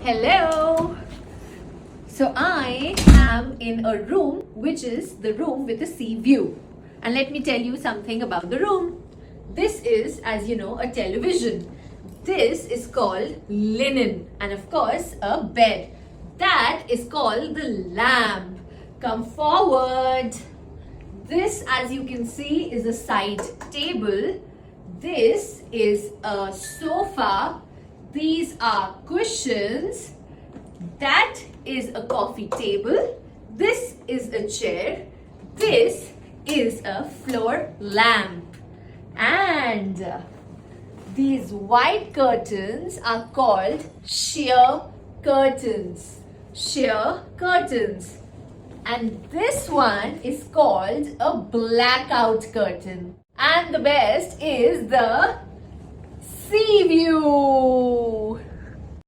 Hello. So I am in a room which is the room with a sea view. And let me tell you something about the room. This is, as you know, a television. This is called linen, and of course a bed. That is called the lamp. Come forward. This, as you can see, is a side table. This is a sofa. These are cushions. That is a coffee table. This is a chair. This is a floor lamp. And these white curtains are called sheer curtains. Sheer curtains. And this one is called a blackout curtain. And the best is the sea view.